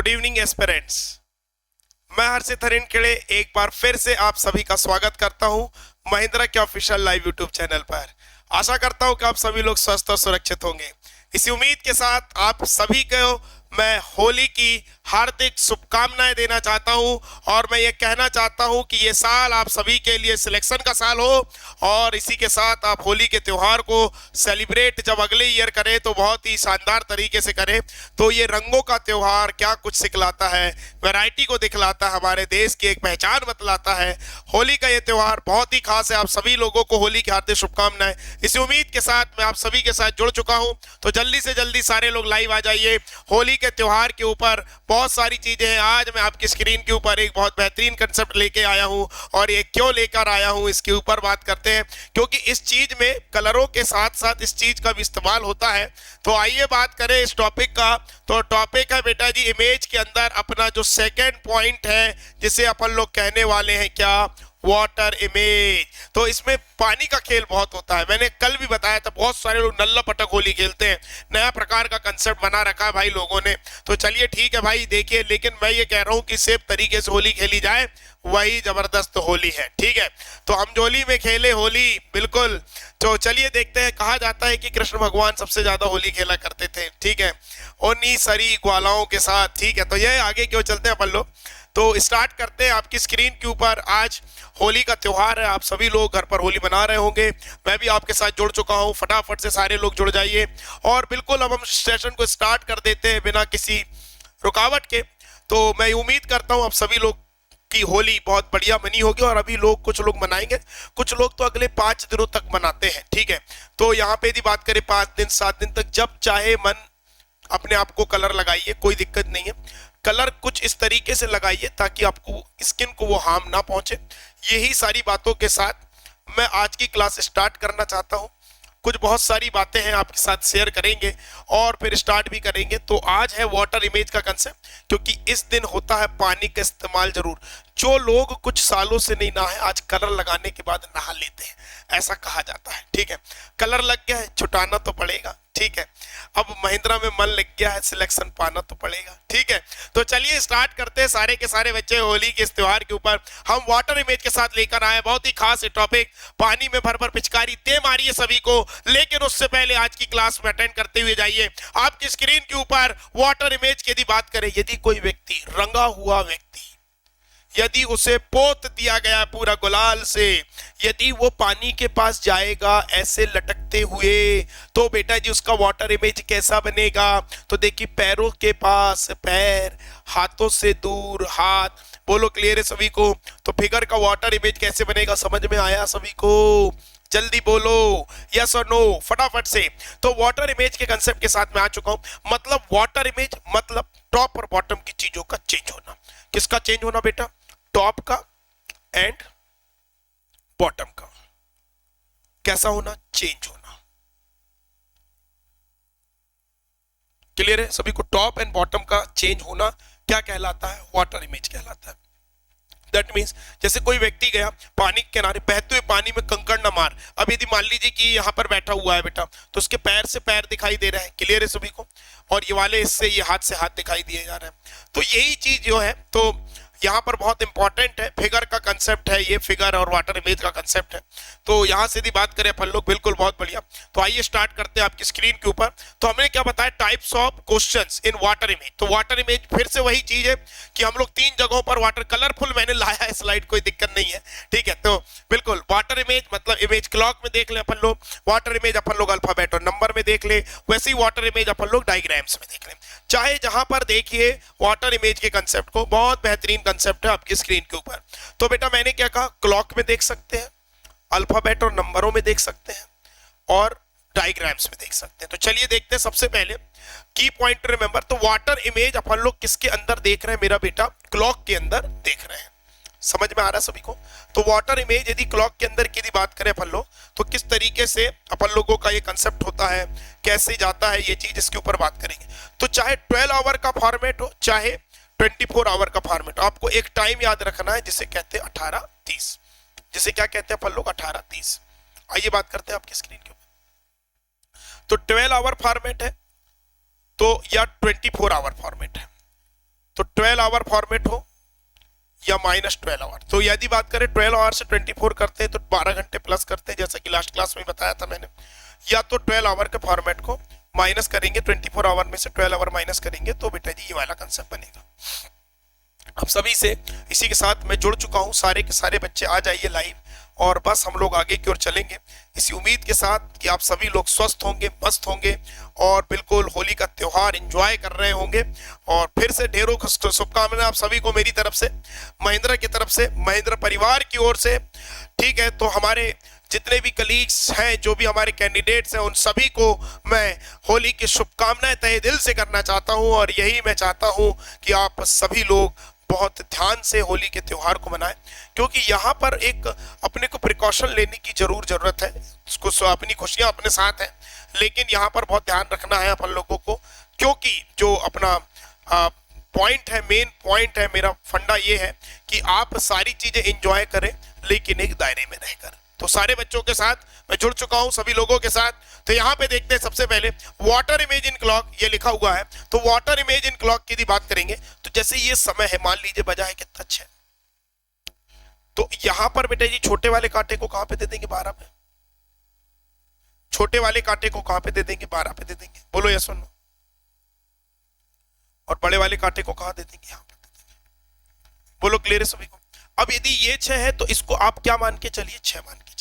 Good evening aspirants. मैं हर्षित हरिन खेड़े एक बार फिर से आप सभी का स्वागत करता हूं महिंद्रा के ऑफिशियल लाइव यूट्यूब चैनल पर। आशा करता हूं कि आप सभी लोग स्वस्थ और सुरक्षित होंगे। इसी उम्मीद के साथ आप सभी को मैं होली की हार्दिक शुभकामनाएं देना चाहता हूं और मैं ये कहना चाहता हूं कि ये साल आप सभी के लिए सिलेक्शन का साल हो और इसी के साथ आप होली के त्यौहार को सेलिब्रेट जब अगले ईयर करें तो बहुत ही शानदार तरीके से करें। तो ये रंगों का त्यौहार क्या कुछ सिखलाता है, वैरायटी को दिखलाता है, हमारे देश की एक पहचान बतलाता है। होली का ये त्यौहार बहुत ही खास है। आप सभी लोगों को होली की हार्दिक शुभकामनाएं। इसी उम्मीद के साथ मैं आप सभी के साथ जुड़ चुका हूं, तो जल्दी से जल्दी सारे लोग लाइव आ जाइए। होली के त्यौहार के ऊपर बहुत सारी चीजें हैं। आज मैं आपकी स्क्रीन के ऊपर एक बहुत बेहतरीन कंसेप्ट लेके आया हूं और ये क्यों लेकर आया हूं इसके ऊपर बात करते हैं, क्योंकि इस चीज में कलरों के साथ साथ इस चीज का भी इस्तेमाल होता है। तो आइए बात करें इस टॉपिक का। तो टॉपिक है बेटा जी इमेज के अंदर अपना जो सेकेंड पॉइंट है जिसे अपन लोग कहने वाले हैं क्या, वाटर इमेज। तो इसमें पानी का खेल बहुत होता है। मैंने कल भी बताया था बहुत सारे लोग नल्ला पटक होली खेलते हैं। नया प्रकार का कंसेप्ट बना रखा है भाई लोगों ने। तो चलिए ठीक है भाई देखिए, लेकिन मैं ये कह रहा हूँ कि सेफ तरीके से होली खेली जाए, वही जबरदस्त होली है। ठीक है, तो हम जोली में खेले होली बिल्कुल। तो चलिए देखते हैं। कहा जाता है कि कृष्ण भगवान सबसे ज्यादा होली खेला करते थे। ठीक है, उन्हीं सरी ग्वालाओं के साथ। ठीक है, तो ये आगे क्यों चलते हैं अपन लोग। तो स्टार्ट करते हैं। आपकी स्क्रीन के ऊपर आज होली का त्यौहार है। आप सभी लोग घर पर होली मना रहे होंगे, मैं भी आपके साथ जुड़ चुका हूं। फटाफट से सारे लोग जुड़ जाइए और बिल्कुल अब हम सेशन को स्टार्ट कर देते हैं बिना किसी रुकावट के। तो मैं उम्मीद करता हूं आप सभी लोग की होली बहुत बढ़िया बनी होगी। और अभी लोग कुछ लोग मनाएंगे, कुछ लोग तो अगले 5 दिनों तक मनाते हैं। ठीक है, तो यहाँ पे यदि बात करें 5 दिन 7 दिन तक जब चाहे मन अपने आप को कलर लगाइए, कोई दिक्कत नहीं है। कलर कुछ इस तरीके से लगाइए ताकि आपको स्किन को वो हार्म ना पहुंचे। यही सारी बातों के साथ मैं आज की क्लास स्टार्ट करना चाहता हूं। कुछ बहुत सारी बातें हैं आपके साथ शेयर करेंगे और फिर स्टार्ट भी करेंगे। तो आज है वाटर इमेज का कंसेप्ट, क्योंकि इस दिन होता है पानी का इस्तेमाल जरूर। जो लोग कुछ सालों से नहीं नहाए आज कलर लगाने के बाद नहा लेते हैं, ऐसा कहा जाता है। ठीक है, कलर लग गया है, छुटाना तो पड़ेगा। ठीक है, अब महिंद्रा में मन लग गया है, सिलेक्शन पाना तो पड़ेगा। ठीक है, तो चलिए स्टार्ट करते हैं। सारे के सारे बच्चे होली के इस त्योहार के ऊपर हम वाटर इमेज के साथ लेकर आए बहुत ही खास टॉपिक। पानी में भर भर पिचकारी ते मारिए सभी को, लेकिन उससे पहले आज की क्लास में अटेंड करते हुए जाइए। आपकी स्क्रीन के ऊपर वाटर इमेज की यदि बात करें, यदि कोई व्यक्ति रंगा हुआ व्यक्ति, यदि उसे पोत दिया गया पूरा गुलाल से, यदि वो पानी के पास जाएगा ऐसे लटकते हुए, तो बेटा जी उसका वाटर इमेज कैसा बनेगा। तो देखिए पैरों के पास पैर, हाथों से दूर हाथ। बोलो क्लियर है सभी को। तो फिगर का वाटर इमेज कैसे बनेगा, समझ में आया सभी को? जल्दी बोलो यस और नो फटाफट से। तो वाटर इमेज के कंसेप्ट के साथ मैं आ चुका हूं। मतलब वाटर इमेज मतलब टॉप और बॉटम की चीजों का चेंज होना। किसका चेंज होना बेटा? टॉप का एंड बॉटम का। कैसा होना? चेंज होना। क्लियर है सभी को? टॉप एंड बॉटम का चेंज होना क्या कहलाता है? वाटर इमेज कहलाता है। दैट मीन्स जैसे कोई व्यक्ति गया पानी के किनारे, बहते हुए पानी में कंकड़ ना मार। अब यदि मान लीजिए कि यहाँ पर बैठा हुआ है बेटा, तो उसके पैर से पैर दिखाई दे रहा है। क्लियर है सभी को? और ये वाले इससे ये हाथ से हाथ दिखाई दिए जा रहे हैं। तो यही चीज जो है तो यहाँ पर बहुत इंपॉर्टेंट है। फिगर का कंसेप्ट है ये, फिगर और वाटर इमेज का कंसेप्ट है। तो यहाँ से यदि बात करें अपन लोग, बिल्कुल बहुत बढ़िया। तो आइए स्टार्ट करते हैं आपकी स्क्रीन के ऊपर। तो हमने क्या बताया? Types of questions in water image. तो वाटर इमेज फिर से वही चीज है कि हम लोग 3 जगहों पर वाटर कलरफुल मैंने लाया है स्लाइड, कोई दिक्कत नहीं है। ठीक है, तो बिल्कुल वाटर इमेज मतलब इमेज क्लॉक में देख ले अपन लोग, वाटर इमेज अपन लोग अल्फाबेट और नंबर में देख ले, वैसे ही वाटर इमेज अपन लोग डायग्राम्स में देख ले। चाहे जहां पर देखिए वाटर इमेज के कंसेप्ट को, बहुत बेहतरीन कंसेप्ट है आपकी स्क्रीन के ऊपर। तो बेटा मैंने क्या कहा? क्लॉक में देख सकते हैं, अल्फाबेट और नंबरों में देख सकते हैं और डायग्राम्स में देख सकते हैं। तो चलिए देखते हैं। सबसे पहले की पॉइंट रिमेंबर। तो वाटर इमेज अपन लोग किसके अंदर देख रहे हैं मेरा बेटा? क्लॉक के अंदर देख रहे हैं। समझ में आ रहा है सभी को? तो वाटर इमेज यदि क्लॉक के अंदर की बात करें अपन लोग, तो किस तरीके से अपन लोगों का ये कंसेप्ट होता है, कैसे जाता है ये चीज, इसके ऊपर बात करेंगे। तो चाहे 12 आवर का फॉर्मेट हो, चाहे 24 आवर का फॉर्मेट हो, आपको एक टाइम याद रखना है जिसे कहते हैं 18:30। जिसे क्या कहते हैं अपन लोग? 18:30। आइए बात करते हैं आपकी स्क्रीन के ऊपर। तो 12 आवर फॉर्मेट है तो या 24 आवर फॉर्मेट है। तो 12 आवर फॉर्मेट हो या -12 आवर। तो यदि बात करें 12 आवर से 24 करते हैं तो 12 घंटे प्लस करते हैं, जैसा कि लास्ट क्लास में बताया था मैंने। या तो 12 आवर के फॉर्मेट को माइनस करेंगे, 24 आवर में से 12 आवर माइनस करेंगे तो बेटा जी ये वाला कंसेप्ट बनेगा। अब सभी से इसी के साथ मैं जुड़ चुका हूं, सारे के सारे बच्चे आ जाइए लाइव, और बस हम लोग आगे की ओर चलेंगे इसी उम्मीद के साथ कि आप सभी लोग स्वस्थ होंगे, मस्त होंगे और बिल्कुल होली का त्योहार एंजॉय कर रहे होंगे। और फिर से ढेरों शुभकामनाएं आप सभी को मेरी तरफ से, महिंद्रा की तरफ से, महिंद्रा परिवार की ओर से। ठीक है, तो हमारे जितने भी कलीग्स हैं, जो भी हमारे कैंडिडेट्स हैं, उन सभी को मैं होली की शुभकामनाएं तहे दिल से करना चाहता हूं। और यही मैं चाहता हूं कि आप सभी लोग बहुत ध्यान से होली के त्योहार को मनाएं, क्योंकि यहाँ पर एक अपने को प्रिकॉशन लेने की जरूरत है। उसको अपनी खुशियां अपने साथ हैं, लेकिन यहाँ पर बहुत ध्यान रखना है अपन लोगों को, क्योंकि जो अपना पॉइंट है, मेन पॉइंट है, मेरा फंडा ये है कि आप सारी चीजें एंजॉय करें लेकिन एक दायरे में रहकर। तो सारे बच्चों के साथ मैं जुड़ चुका हूं, सभी लोगों के साथ। तो यहाँ पे देखते हैं सबसे पहले वाटर इमेज इन क्लॉक, ये लिखा हुआ है। तो वाटर इमेज इन क्लॉक की बात करेंगे तो जैसे ये समय है, मान लीजिए बजा है कितना अच्छा है, तो यहां पर बेटा जी छोटे वाले कांटे को कहां पे दे देंगे? 12 पे। छोटे वाले कांटे को कहां पे दे देंगे? 12 पे दे देंगे। बोलो यस और नो। और बड़े वाले कांटे को कहां दे देंगे? यहां पे दे देंगे। बोलो क्लियर है सभी को? अब यदि ये 6 है तो इसको आप क्या मान के चलिए? 6 मान के चलिए।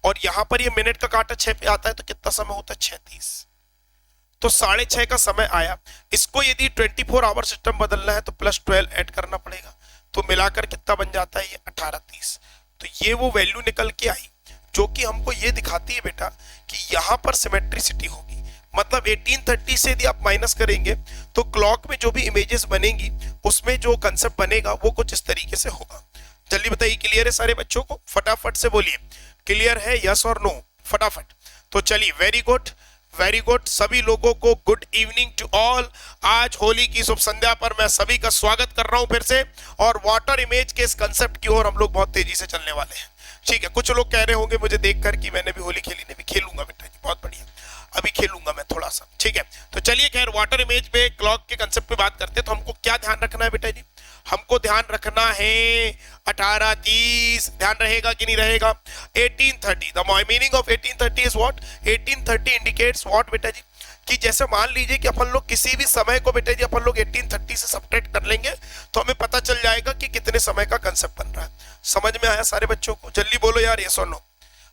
और यहां पर ये मिनट का कांटा 6 पे आता है तो कितना समय होता है? 6:30। तो 6:30 का समय आया। इसको यदि 24 आवर सिस्टम बदलना है तो +12 ऐड करना पड़ेगा, तो मिलाकर कितना बन जाता है? ये 18:30। तो ये वो वैल्यू निकल के आई जो कि हमको ये दिखाती है बेटा कि यहाँ पर सिमेट्रिसिटी होगी। मतलब 18:30 से यदि आप माइनस करेंगे तो क्लॉक में जो भी इमेजेस बनेंगी उसमें जो कंसेप्ट बनेगा वो कुछ इस तरीके से होगा। जल्दी बताइए, क्लियर है सारे बच्चों को? फटाफट से बोलिए क्लियर है, यस और नो, फटाफट। तो चलिए, वेरी गुड वेरी गुड। सभी लोगों को गुड इवनिंग टू ऑल। आज होली की शुभ संध्या पर मैं सभी का स्वागत कर रहा हूं फिर से, और वाटर इमेज के इस कंसेप्ट की ओर हम लोग बहुत तेजी से चलने वाले हैं। ठीक है, कुछ लोग कह रहे होंगे मुझे देखकर कि मैंने भी होली खेली, नहीं भी खेलूंगा बेटा जी, बहुत बढ़िया, अभी खेलूंगा मैं थोड़ा सा। ठीक है, तो चलिए खैर वाटर इमेज पे क्लॉक के कंसेप्ट पे बात करते हैं। तो हमको क्या ध्यान रखना है बेटा जी? हमको ध्यान रखना है 18:30। ध्यान रहेगा कि नहीं रहेगा? 18:30। The meaning of 18:30 is what? 18:30 indicates what बेटा जी? कि जैसे मान लीजिए कि अपन लोग किसी भी समय को बेटा जी अपन लोग 18:30 से सब्ट्रैक्ट कर लेंगे तो हमें पता चल जाएगा कि कितने समय का कंसेप्ट बन रहा है। समझ में आया सारे बच्चों को? जल्दी बोलो यार यस और नो,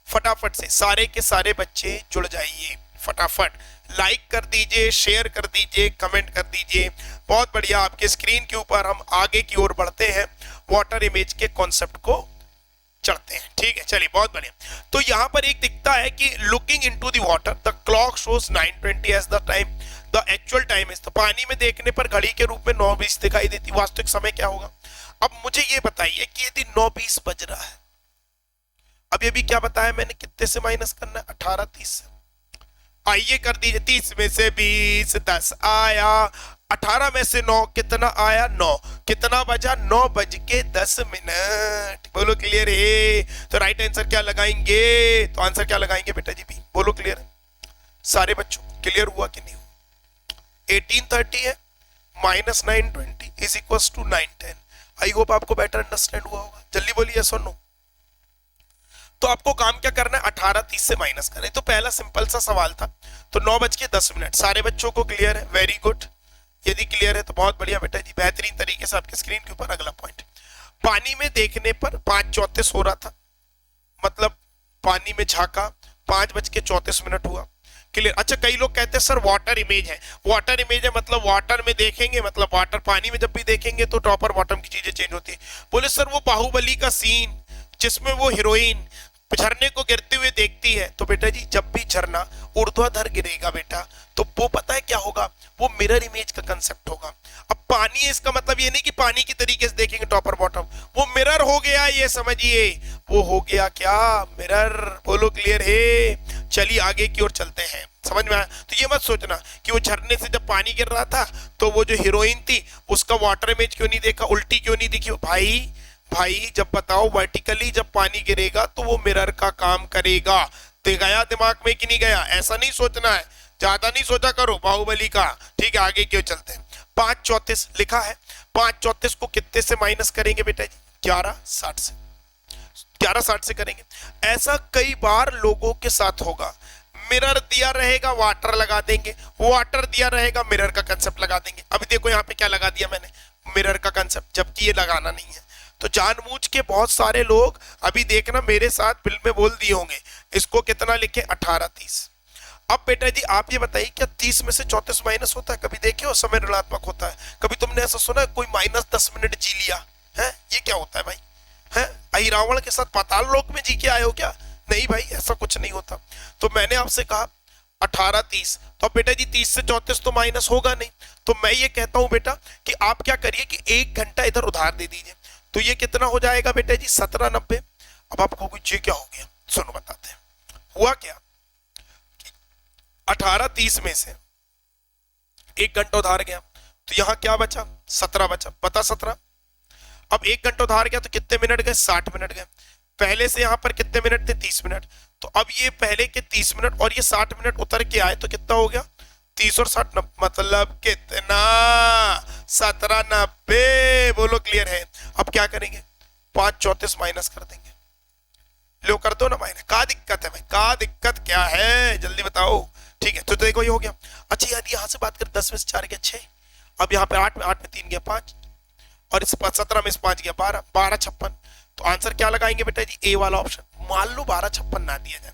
फटाफट से। सारे के सारे बच्चे जुड़ जाइए, फटाफट लाइक कर दीजिए, शेयर कर दीजिए, कमेंट कर दीजिए। बहुत बढ़िया, आपके स्क्रीन के ऊपर हम आगे की ओर बढ़ते हैं, वाटर इमेज के कॉन्सेप्ट को चढ़ते हैं। ठीक है, चलिए बहुत बढ़िया। तो यहाँ पर एक दिखता है कि looking into the water the clock shows 9:20 as the time, the actual time is. तो पानी में देखने पर घड़ी के रूप में 9:20 दिखाई देती, वास्तविक समय क्या होगा? अब मुझे ये बताइए कि यदि 9:20 बज रहा है, अब ये भी क्या बताया मैंने, कितने से माइनस करना है? 18:30 से। आइए कर दीजिए, 30 में से 20, 10 आया, 18 में से 9 कितना आया? 9। कितना बजा? 9:10। बोलो क्लियर है? तो राइट आंसर क्या लगाएंगे? तो आंसर क्या लगाएंगे बेटा जी? भी बोलो क्लियर है सारे बच्चों? क्लियर हुआ कि नहीं हुआ? 18:30 है minus 9:20 is equal to 9:10। I hope आपको बेटर अंडरस्टैंड हुआ होगा। जल्दी बोलिए यस और नो। तो आपको काम क्या करना है? 18:30 से माइनस करें। तो पहला सिंपल सा सवाल था। तो 9:10। सारे बच्चों को क्लियर है? Very good. यदि क्लियर है तो बहुत बढ़िया बेटा जी, बेहतरीन तरीके से आपके स्क्रीन के ऊपर अगला पॉइंट। पानी में देखने पर 5:34 हो रहा था, मतलब पानी में झांका 5:34 हुआ। क्लियर? अच्छा, कई लोग कहते हैं सर वाटर इमेज है। वाटर इमेज है मतलब वाटर में देखेंगे, मतलब वाटर पानी में जब भी देखेंगे तो टॉप और बॉटम की चीजें चेंज होती है। बोले सर वो बाहुबली का सीन जिसमें वो हीरोइन झरने को गिरते हुए देखती है, तो बेटा जी जब भी झरना ऊर्ध्वाधर गिरेगा बेटा तो वो पता है क्या होगा? वो मिरर इमेज का कंसेप्ट होगा। अब पानी है, इसका मतलब ये नहीं कि पानी की तरीके से देखेंगे टॉप और बॉटम, वो मिरर हो गया, ये समझिए वो हो गया क्या? मिरर। बोलो क्लियर है? चलिए आगे की ओर चलते हैं। समझ में आया? तो ये मत सोचना कि वो झरने से जब पानी गिर रहा था तो वो जो हीरोइन थी उसका वाटर इमेज क्यों नहीं देखा, उल्टी क्यों नहीं दिखी? भाई जब बताओ वर्टिकली जब पानी गिरेगा तो वो मिरर का काम करेगा। तो गया दिमाग में कि नहीं गया? ऐसा नहीं सोचना है, ज्यादा नहीं सोचा करो बाहुबली का। ठीक है, आगे क्यों चलते हैं। 5:34 लिखा है। 5/34 को कितने से माइनस करेंगे बेटा जी? 11/60 से, 11/60 से करेंगे। ऐसा कई बार लोगों के साथ होगा। मिरर दिया रहेगा, वाटर लगा देंगे, वाटर दिया रहेगा, मिरर का कंसेप्ट लगा देंगे। अभी देखो यहाँ पे क्या लगा दिया मैंने, मिरर का कंसेप्ट, जबकि ये लगाना नहीं है। तो जानबूझ के बहुत सारे लोग अभी देखना मेरे साथ बिल में बोल दिए होंगे, इसको कितना लिखे? 18:30। अब बेटा जी आप ये बताइए, क्या 30 में से 34 माइनस होता है? कभी देखे हो समय ऋणात्मक होता है? कभी तुमने ऐसा सुना है कोई -10 मिनट जी लिया है? ये क्या होता है भाई? है अहिरावण के साथ पाताल लोक में जी के आए हो क्या? नहीं भाई, ऐसा कुछ नहीं होता। तो मैंने आपसे कहा 18:30, तो अब बेटा जी 30 से 34 तो माइनस होगा नहीं। तो मैं ये कहता हूं बेटा कि आप क्या करिए कि 1 घंटा इधर उधार दे दीजिए। तो ये कितना हो जाएगा बेटा जी? 17:90। अब आपको कुछ ये क्या हो गया, सुनो बताते हैं। हुआ क्या, 18:30 में से 1 घंटा उधार गया, तो यहां क्या बचा? 17 बचा। बता 17। अब 1 घंटा उधार गया तो कितने मिनट गए? 60 मिनट गए। पहले से यहां पर कितने मिनट थे? 30 मिनट। तो अब ये पहले के 30 मिनट और ये 60 मिनट उतर के आए तो कितना हो गया? 30 और 60 मतलब कितना? 17:90। बोलो क्लियर है? अब क्या करेंगे? 5/34 माइनस कर देंगे। लो कर दो ना माइनस। क्या दिक्कत है भाई? क्या दिक्कत क्या है, जल्दी बताओ। ठीक है, तो देखो ये हो गया। अच्छा यार यहां से बात कर, 10 में से 4 गया 6, अब यहाँ पे 8 में 3 गया 5, और इस 17 में से 5 गया 12, 12/56। तो आंसर क्या लगाएंगे बेटा जी? ए वाला ऑप्शन। मान लो 12/56 ना दिया जाए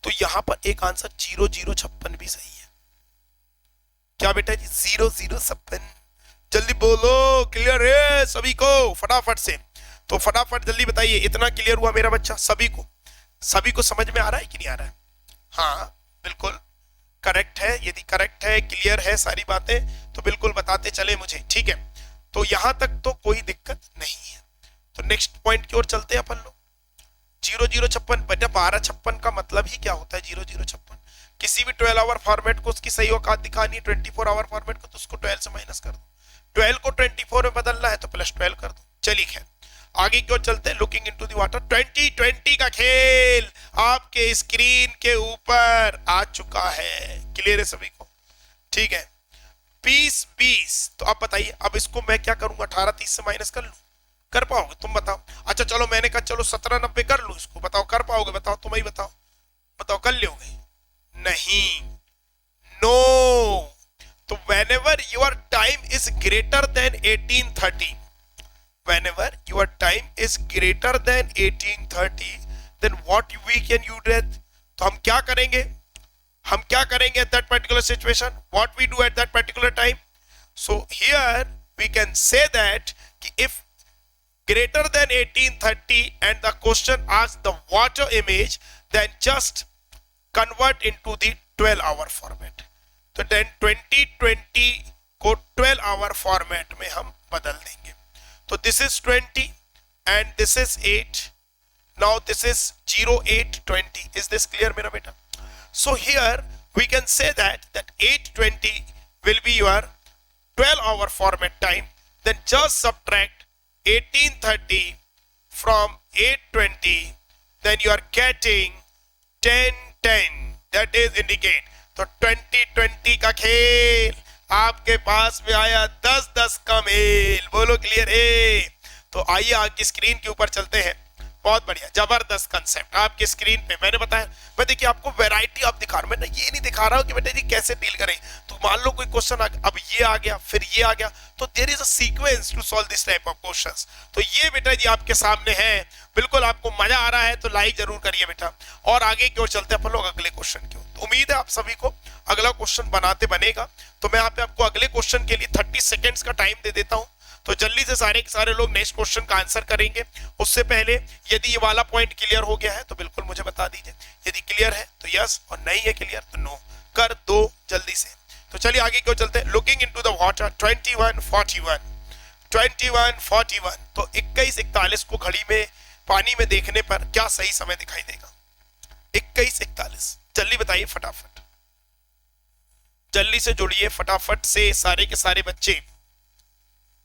तो यहां पर एक आंसर 0056 भी सही है। क्या बेटा जी? 0056। जल्दी बोलो, क्लियर है सभी को? फटाफट से, तो फटाफट जल्दी बताइए। इतना क्लियर हुआ मेरा बच्चा सभी को? सभी को समझ में आ रहा है कि नहीं आ रहा है? हाँ बिल्कुल करेक्ट है। यदि करेक्ट है, क्लियर है सारी बातें, तो बिल्कुल बताते चले मुझे। ठीक है, तो यहां तक तो कोई दिक्कत नहीं है। तो नेक्स्ट पॉइंट की ओर चलते हैं अपन लोग। 0056 बेटा 12/56 का मतलब ही क्या होता है? 0056 किसी भी 12 आवर फॉर्मेट को उसकी सही औकात दिखानी है, 24 आवर फॉर्मेट को, तो उसको 12 से माइनस कर दो। 12 को 24 में बदलना है तो +12 कर दो। चलिए खैर आगे क्यों चलते हैं। लुकिंग इनटू द वाटर 2020 का खेल आपके स्क्रीन के ऊपर आ चुका है। क्लियर है सभी को? ठीक है, 20 तो अब बताइए, अब इसको मैं क्या करूंगा? 18:30 से माइनस कर लूं? कर पाओगे तुम बताओ? अच्छा चलो मैंने कहा चलो 17:90 कर लूं इसको, बताओ कर पाओगे? बताओ तुम ही बताओ, बताओ कर लोगे? नहीं, नो। तो whenever your time is greater than 1830, whenever your time is greater than 1830, then what we can you do? तो हम क्या करेंगे? हम क्या करेंगे at that particular situation? What we do at that particular time? So here we can say that if greater than 1830 and the question asks the water image, then just convert into the 12-hour format. तो then 2020 को 12-hour format में हम बदल देंगे। तो this is 20 and this is 8. Now this is 0820. Is this clear मेरा बेटा? So here we can say that 820 will be your 12-hour format time. Then just subtract 1830 from 820. Then you are getting 1010. That is indicate. तो 2020 का खेल आपके पास में आया 10-10 का mail. बोलो क्लियर है? तो आइए आपकी स्क्रीन के ऊपर चलते हैं। बहुत बढ़िया, जबरदस्त कंसेप्ट आपके स्क्रीन पे मैंने बताया। मैं देखिए आपको वैरायटी आप दिखा रहा हूं, मैं ये नहीं दिखा रहा हूं कि बेटा जी कैसे डील करें। तो मान लो कोई क्वेश्चन आ गया, अब ये आ गया, फिर ये आ गया, तो there is a sequence to solve this type of questions. तो ये बेटा जी आपके सामने है। बिल्कुल आपको मजा आ रहा है तो लाइक जरूर करिए बेटा। और आगे की ओर चलते हैं अपन लोग अगले क्वेश्चन की ओर। तो उम्मीद है आप सभी को अगला क्वेश्चन बनाते बनेगा। तो मैं यहाँ पे आपको अगले क्वेश्चन के लिए 30 सेकेंड्स का टाइम दे देता हूँ। तो जल्दी से सारे के सारे लोग नेक्स्ट क्वेश्चन का आंसर करेंगे। उससे पहले यदि ये वाला पॉइंट क्लियर हो गया है तो बिल्कुल मुझे बता दीजिए। यदि क्लियर है तो यस, और नहीं है क्लियर तो नो कर दो जल्दी से। तो चलिए आगे क्यों चलते हैं। लुकिंग इनटू द वाटर 2141 तो 21:41 को घड़ी में पानी में देखने पर क्या सही समय दिखाई देगा? 21:41 जल्दी बताइए फटाफट, जल्दी से जुड़िए फटाफट से सारे के सारे बच्चे।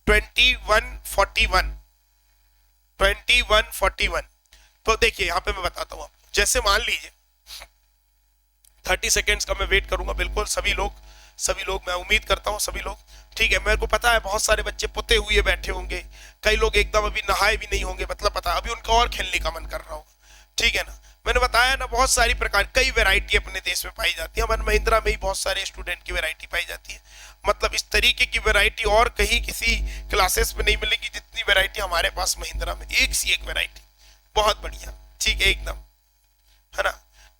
2141 तो देखिए यहां पे मैं बताता हूं आपको। जैसे मान लीजिए 30 सेकेंड्स का मैं वेट करूंगा। बिल्कुल सभी लोग मैं उम्मीद करता हूं सभी लोग ठीक है, मेरे को पता है बहुत सारे बच्चे पुते हुए बैठे होंगे, कई लोग एकदम अभी नहाए भी नहीं होंगे, मतलब पता अभी उनका और खेलने का मन कर रहा होगा, ठीक है ना। मैंने बताया ना बहुत सारी प्रकार कई वैरायटी अपने देश में पाई जाती है, हमारे महिंद्रा में ही बहुत सारे स्टूडेंट की वैरायटी पाई जाती है, मतलब इस तरीके की वैरायटी और कहीं किसी क्लासेस में नहीं मिलेगी जितनी वैरायटी हमारे पास महिंद्रा में, एक सी एक वैरायटी, बहुत बढ़िया, ठीक है एकदम, है ना।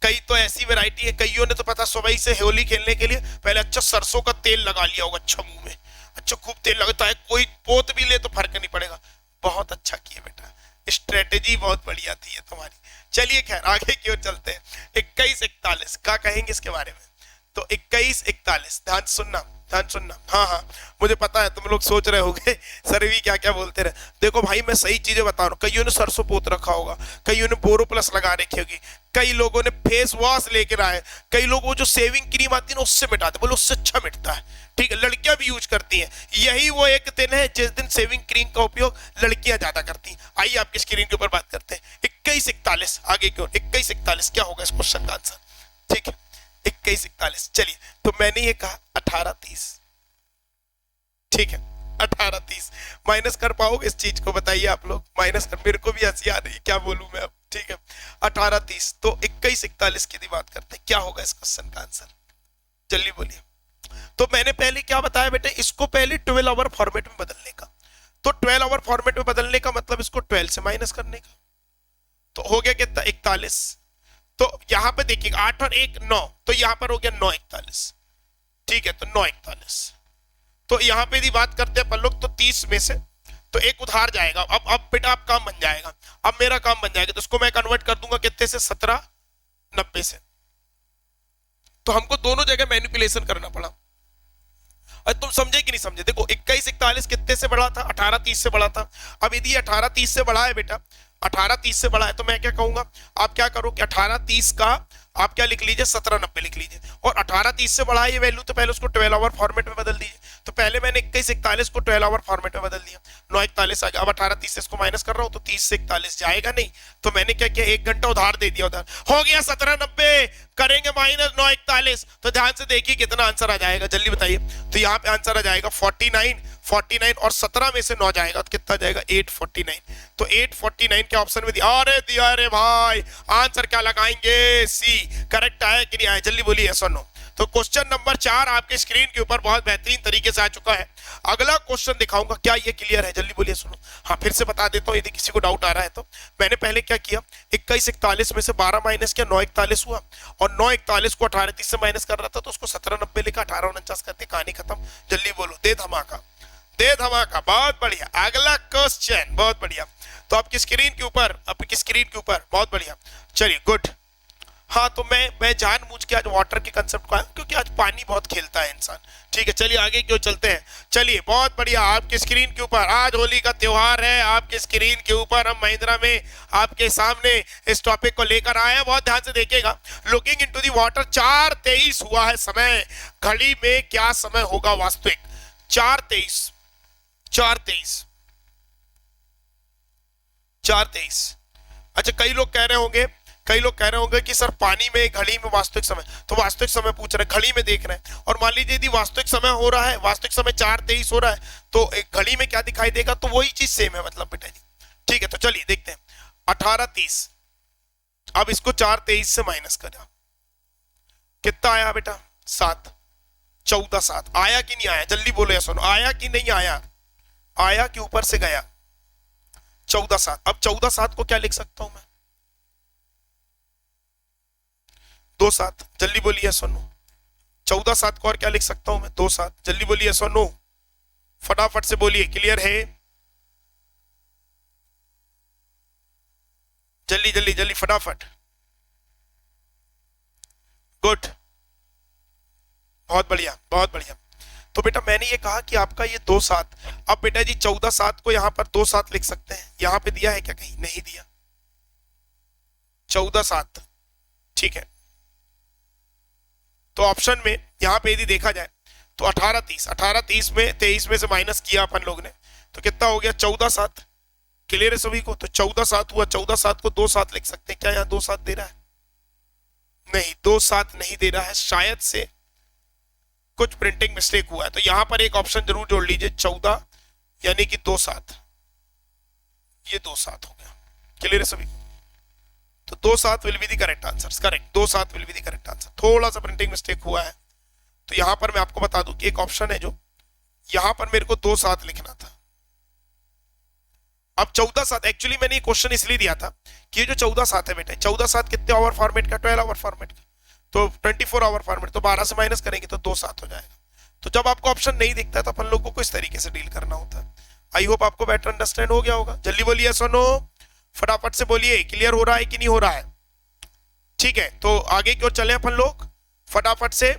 कई तो ऐसी वैरायटी है, कईयों ने तो पता सुबह से होली खेलने के लिए पहले अच्छा सरसों का तेल लगा लिया होगा, अच्छा मुंह में, अच्छा खूब तेल लगता है, कोई पोत भी ले तो फर्क नहीं पड़ेगा। बहुत अच्छा किया बेटा, स्ट्रेटेजी बहुत बढ़िया थी ये तुम्हारी। चलिए खैर आगे की ओर चलते हैं। 2141 क्या कहेंगे इसके बारे में? तो 2141 ध्यान सुनना, ध्यान सुनना। हाँ हाँ मुझे पता है तुम लोग सोच रहे होगे सर भी क्या क्या बोलते रहे। देखो भाई मैं सही चीजें बता रहा हूँ, कईयों ने सरसों पोत रखा होगा, कईयों ने बोरो प्लस लगा रखी होगी, कई लोगों ने फेस वॉश लेकर आए, कई लोग वो जो सेविंग क्रीम आती है ना उससे मिटाते, बोलो उससे अच्छा मिटता है, ठीक है, लड़कियां भी यूज करती हैं। यही वो एक दिन है जिस दिन सेविंग क्रीम का उपयोग लड़कियां ज्यादा करती हैं। आइए आपकी स्क्रीन के ऊपर बात करते हैं। 2141 आगे की ओर, 2141 क्या होगा इस क्वेश्चन का आंसर? ठीक है 2141। चलिए तो मैंने ये कहा 1830, ठीक है 1830 माइनस कर पाओगे इस चीज को? बताइए आप लोग, माइनस कर, मेरे को भी हंसी आ रही है क्या बोलूं मैं अब, ठीक है 1830। तो 2141 की बात करते हैं, क्या होगा इस क्वेश्चन का आंसर? जल्दी बोलिए। तो मैंने पहले क्या बताया बेटे, इसको पहले 12 आवर फॉर्मेट में बदलने का, तो 12 आवर फॉर्मेट में बदलने का मतलब इसको 12 से माइनस करने का, तो हो गया कितना 41। तो यहां पे देखिए 8 और 1 9, तो यहां पर हो गया 941, ठीक है, तो 941। तो यहां पे यदि बात करते हैं अपन लोग तो 30 में से तो एक उधार जाएगा, अब बेटा आप काम बन जाएगा, अब मेरा काम बन जाएगा, तो इसको मैं कन्वर्ट कर दूंगा कितने से, 1790 से। तो हमको दोनों जगह मैनिपुलेशन करना पड़ा। और तुम समझे कि नहीं समझे? देखो 2141 कितने से बढ़ा था? 1830 से बढ़ा था। अब यदि 1830 से बढ़ा है बेटा, 1830 से बढ़ा है, तो मैं क्या कहूंगा, आप क्या करो कि 1830 का आप क्या लिख लीजिए, 1790 लिख लीजिए, और 1830 से बढ़ा ये वैल्यू, तो पहले उसको 12 आवर फॉर्मेट में बदल दीजिए। तो पहले मैंने 2141 को 12 आवर फॉर्मेट में बदल दिया, 941 आ गया। अब 1830 से इसको माइनस कर रहा हूं तो 30 से 41 जाएगा नहीं, तो मैंने क्या किया, 1 घंटा उधार दे दिया, उधार हो गया 1790, करेंगे माइनस 941, तो ध्यान से देखिए कितना आंसर आ जाएगा, जल्दी बताइए। तो यहाँ पे आंसर आ जाएगा 49 और 17 में से 9 जाएगा तो कितना जाएगा, 849। तो 849 के ऑप्शन में दिया, अरे दिया रे भाई, आंसर क्या लगाएंगे, सी। करेक्ट आया कि नहीं आया, जल्दी बोलिए यस और नो। तो क्वेश्चन नंबर 4 आपके स्क्रीन के ऊपर बहुत बेहतरीन तरीके से आ चुका है। अगला क्वेश्चन दिखाऊंगा, क्या ये क्लियर है? जल्दी बोलिए, सुनो। हाँ फिर से बता देता हूँ यदि किसी को डाउट आ रहा है तो। मैंने पहले क्या किया, 2141 में से 12 माइनस किया, 941 हुआ, और 941 को 1830 से माइनस कर रहा था तो उसको 1790 लिखा, 1849 करते, कहानी खत्म। जल्दी बोलो, दे धमाका, दे धमाका। बहुत बढ़िया, अगला क्वेश्चन, बहुत बढ़िया। तो आपकी स्क्रीन के ऊपर बहुत बढ़िया, चलिए गुड। हाँ तो मैं जानबूझ के आज वाटर के कंसेप्ट को आया क्योंकि आज पानी बहुत खेलता है इंसान, ठीक है। चलिए आगे क्यों चलते हैं, चलिए बहुत बढ़िया। आपके स्क्रीन के ऊपर आज होली का त्योहार है, आपके स्क्रीन के ऊपर हम महिंद्रा में आपके सामने इस टॉपिक को लेकर आए हैं, बहुत ध्यान से देखिएगा। लुकिंग इनटू द वाटर, 4:23 हुआ है समय, घड़ी में क्या समय होगा वास्तविक? 4:23 अच्छा, कई लोग कह रहे होंगे कि सर पानी में, घड़ी में वास्तविक समय, तो वास्तविक समय पूछ रहे हैं, घड़ी में देख रहे हैं। और मान लीजिए यदि वास्तविक समय हो रहा है, वास्तविक समय 4:23 हो रहा है, तो एक घड़ी में क्या दिखाई देगा, तो वही चीज सेम है मतलब बेटा जी, ठीक है। तो चलिए देखते हैं 1830, अब इसको 4:23 से माइनस करा, कितना आया बेटा, 7, 14/7 आया कि नहीं आया? जल्दी बोलो या सुनो, आया कि नहीं आया? आया कि ऊपर से गया? 14/7। अब 14/7 को क्या लिख सकता हूं मैं? 2/7। जल्दी बोलिए सुनो, 14/7 को और क्या लिख सकता हूं मैं? 2/7। जल्दी बोलिए सुनो, फटाफट से बोलिए, क्लियर है? जल्दी जल्दी जल्दी फटाफट, गुड, बहुत बढ़िया बहुत बढ़िया। तो बेटा मैंने ये कहा कि आपका ये 2/7, अब बेटा जी 14/7 को यहां पर 2/7 लिख सकते हैं, यहां पे दिया है क्या? कहीं नहीं दिया, 14/7, ठीक है। तो ऑप्शन में यहां पे यदि देखा जाए तो 1830 में 23 में से माइनस किया अपन लोग ने, तो कितना हो गया, 14/7। क्लियर है सभी को? तो 14/7 हुआ, 14/7 को 2/7 लिख सकते हैं। क्या यहाँ 2/7 दे रहा है? नहीं, 2/7 नहीं दे रहा है, शायद से कुछ प्रिंटिंग मिस्टेक हुआ है, तो यहां पर एक ऑप्शन जरूर जोड़ लीजिए 14 यानी कि 2/7, ये 2/7 हो गया। क्लियर है सभी? तो 2/7 will be the correct answer. Correct, 2/7 will be the correct answer. थोड़ा सा प्रिंटिंग मिस्टेक हुआ है, तो यहां पर मैं आपको बता दूं कि एक ऑप्शन है जो यहां पर मेरे को 2/7 लिखना था, अब 14/7। एक्चुअली मैंने ये क्वेश्चन इसलिए दिया था कि ये जो 14/7 है बेटा, 14/7 कितने आवर फॉर्मेट का? 12 आवर फॉर्मेट का, तो 24 आवर फॉर्मेट, तो 12 से माइनस करेंगे तो 2/7 हो जाएगा। तो जब आपको ऑप्शन नहीं दिखता है तो अपन लोगों को इस तरीके से डील करना होता है। आई होप आपको बेटर अंडरस्टैंड हो गया होगा। जल्दी बोलिए यस और नो, फटाफट से बोलिए, क्लियर हो रहा है कि नहीं हो रहा है? ठीक है, तो आगे की ओर चले अपन लोग फटाफट से।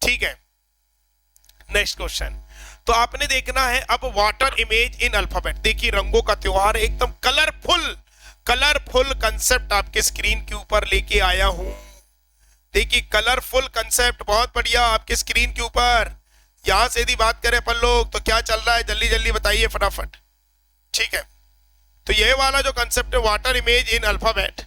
ठीक है, नेक्स्ट क्वेश्चन। तो आपने देखना है अब वाटर इमेज इन अल्फाबेट। देखिए रंगों का त्योहार, एकदम कलरफुल कंसेप्ट आपके स्क्रीन के ऊपर लेके आया हूं। देखिए कलरफुल कंसेप्ट बहुत बढ़िया आपके स्क्रीन के ऊपर। यहां से यदि बात करें अपन लोग तो क्या चल रहा है, जल्दी जल्दी बताइए फटाफट। ठीक है, तो ये वाला जो कंसेप्ट है वाटर इमेज इन अल्फाबेट,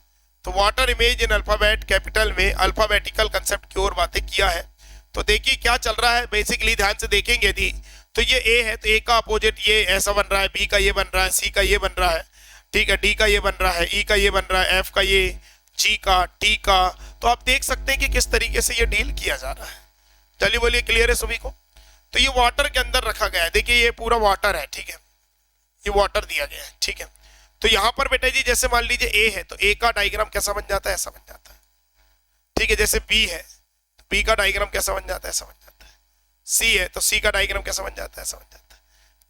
तो water image in alphabet capital में अल्फाबेटिकल कंसेप्ट की ओर बातें किया है। तो देखिए क्या चल रहा है, बेसिकली ध्यान से देखेंगे यदि तो ये ए है, तो ए का अपोजिट ये ऐसा बन रहा है, बी का ये बन रहा है, सी का ये बन रहा है, ठीक है, डी का ये बन रहा है, ई का ये बन रहा है, एफ का ये, जी का, टी का। तो आप देख सकते हैं कि किस तरीके से ये डील किया जा रहा है। चलिए बोलिए क्लियर है सभी को? तो ये वाटर के अंदर रखा गया है, देखिए ये पूरा वाटर है, ठीक है, ये वाटर दिया गया है, ठीक है। तो यहां पर बेटा जी जैसे मान लीजिए ए है, तो ए का डायग्राम कैसा बन जाता है, ऐसा बन जाता है, ठीक है। जैसे बी है तो बी का डायग्राम कैसा बन जाता है, ऐसा बन जाता है। सी है तो सी का डायग्राम कैसा बन जाता है, ऐसा बन जाता है।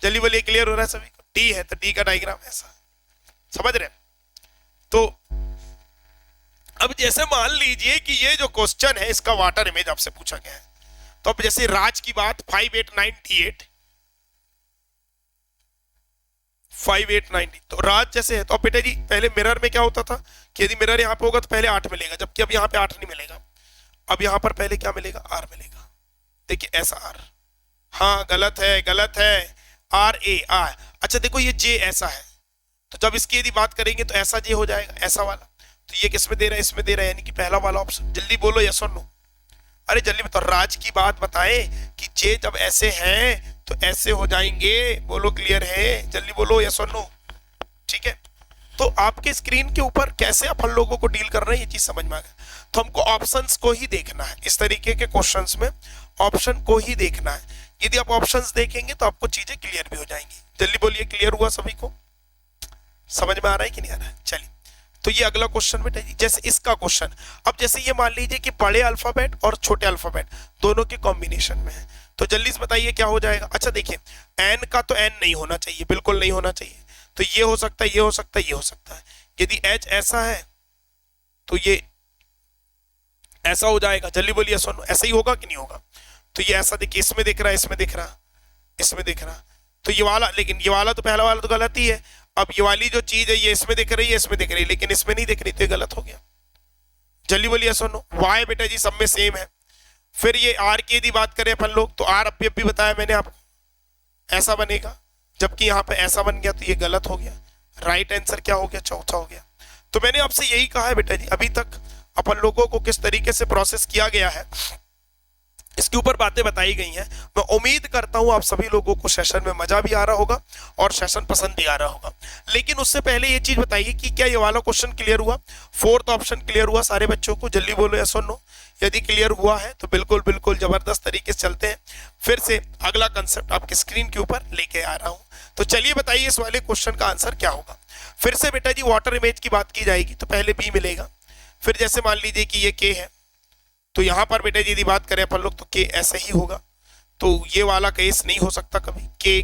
जल्दी बोलिए क्लियर हो रहा है सभी को? डी है तो डी का डायग्राम ऐसा, समझ रहे? तो अब जैसे मान लीजिए कि ये जो क्वेश्चन है इसका वाटर इमेज आपसे पूछा गया है, तो अब जैसे राज की बात 5890, तो राज जैसे है, तो अब बेटा जी पहले मिरर में क्या होता था कि यदि मिरर यहाँ पे होगा तो पहले 8 मिलेगा, जबकि अब यहाँ पे 8 नहीं मिलेगा, अब यहाँ पर पहले क्या मिलेगा, आर मिलेगा। देखिए ऐसा आर, हाँ गलत है, गलत है, आर ए आर। अच्छा देखो ये जे ऐसा है, तो जब इसकी यदि बात करेंगे तो ऐसा जे हो जाएगा, ऐसा वाला। तो ये किस में दे रहा है, इसमें दे रहा है, यानी कि पहला वाला ऑप्शन। जल्दी बोलो यस और नो, अरे जल्दी बताओ। राज की बात बताएं कि जे जब ऐसे हैं तो ऐसे हो जाएंगे, बोलो क्लियर है, जल्दी बोलो यस और नो। ठीक है, तो आपके स्क्रीन के ऊपर कैसे अपन लोगों को डील कर रहे हैं ये चीज समझ में आ गया। तो हमको ऑप्शंस को ही देखना है, इस तरीके के क्वेश्चंस में ऑप्शन को ही देखना है। यदि आप ऑप्शंस देखेंगे तो आपको चीजें क्लियर भी हो जाएंगी। जल्दी बोलिए क्लियर हुआ सभी को? समझ में आ रहा है कि नहीं आ रहा है? चलिए, तो ये अगला क्वेश्चन बेटा जी, जैसे इसका क्वेश्चन, अब जैसे ये मान लीजिए कि बड़े अल्फाबेट और छोटे अल्फाबेट दोनों के कॉम्बिनेशन में है, तो जल्दी से बताइए क्या हो जाएगा। अच्छा देखिए एन का तो एन नहीं होना चाहिए, बिल्कुल नहीं होना चाहिए, तो ये हो सकता है, ये हो सकता है, ये हो सकता है। यदि एच ऐसा है तो ये ऐसा हो जाएगा। जल्दी बोलिए सुनो, ऐसा ही होगा कि नहीं होगा? तो ये ऐसा देखिए, इसमें दिख रहा है, इसमें दिख रहा, इसमें दिख रहा, तो ये वाला, लेकिन ये वाला तो पहला वाला तो गलत ही है। अब ये वाली जो चीज है ये इसमें दिख रही है, इसमें दिख रही है, लेकिन इसमें नहीं दिख रही, तो ये गलत हो गया। जल्दी बोलिए सुनो। वाई बेटा जी सब में सेम है। फिर ये आर की यदि बात करें अपन लोग, तो आर अभी बताया मैंने आपको, ऐसा बनेगा, जबकि यहाँ पे ऐसा बन गया, तो ये गलत हो गया। राइट आंसर क्या हो गया, चौथा हो गया। तो मैंने आपसे यही कहा है बेटा जी, अभी तक अपन लोगों को किस तरीके से प्रोसेस किया गया है इसके ऊपर बातें बताई गई हैं। मैं उम्मीद करता हूं आप सभी लोगों को सेशन में मजा भी आ रहा होगा और सेशन पसंद भी आ रहा होगा। लेकिन उससे पहले ये चीज बताइए कि क्या ये वाला क्वेश्चन क्लियर हुआ, फोर्थ ऑप्शन क्लियर हुआ सारे बच्चों को? जल्दी बोलो यस और नो। यदि क्लियर हुआ है तो बिल्कुल बिल्कुल जबरदस्त तरीके से चलते हैं। फिर से अगला कंसेप्ट आपके स्क्रीन के ऊपर लेके आ रहा हूं, तो चलिए बताइए इस वाले क्वेश्चन का आंसर क्या होगा। फिर से बेटा जी वाटर इमेज की बात की जाएगी, तो पहले बी मिलेगा, फिर जैसे मान लीजिए कि ये के है, तो यहां पर बेटा जी यदि बात करें अपन लोग तो के ऐसे ही होगा, तो ये वाला केस नहीं हो सकता कभी, के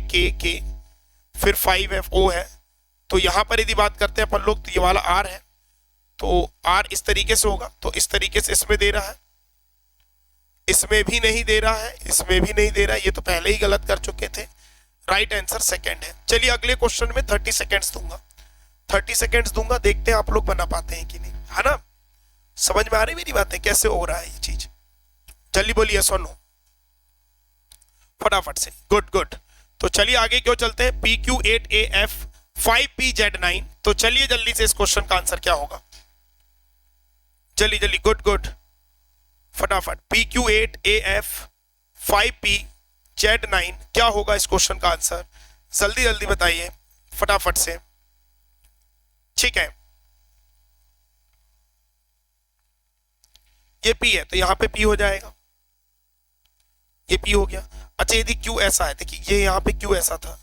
फिर 5FO है, तो यहां पर यदि बात करते हैं अपन लोग तो ये वाला आर है, तो आर इस तरीके से होगा, तो इस तरीके से इसमें दे रहा है, इसमें भी नहीं दे रहा है, इसमें भी नहीं दे रहा है, ये तो पहले ही गलत कर चुके थे। राइट आंसर सेकंड है। चलिए अगले क्वेश्चन में 30 सेकेंड्स दूंगा, 30 सेकेंड्स दूंगा, देखते हैं आप लोग बना पाते हैं कि नहीं, है ना? समझ में आ रही मेरी बातें, कैसे हो रहा है ये चीज? जल्दी बोलिए सुनो फटाफट से। गुड गुड, तो चलिए आगे क्यों चलते हैं। PQ8AF 5PZ9, तो चलिए जल्दी से इस क्वेश्चन का आंसर क्या होगा, जल्दी जल्दी। गुड गुड, फटाफट PQ8AF 5P Z9 क्या होगा इस क्वेश्चन का आंसर? जल्दी जल्दी बताइए फटाफट से। ठीक है, ये P है तो यहाँ पे P हो जाएगा, ये P हो गया। अच्छा यदि Q ऐसा है, देखिए ये यहाँ पे Q ऐसा था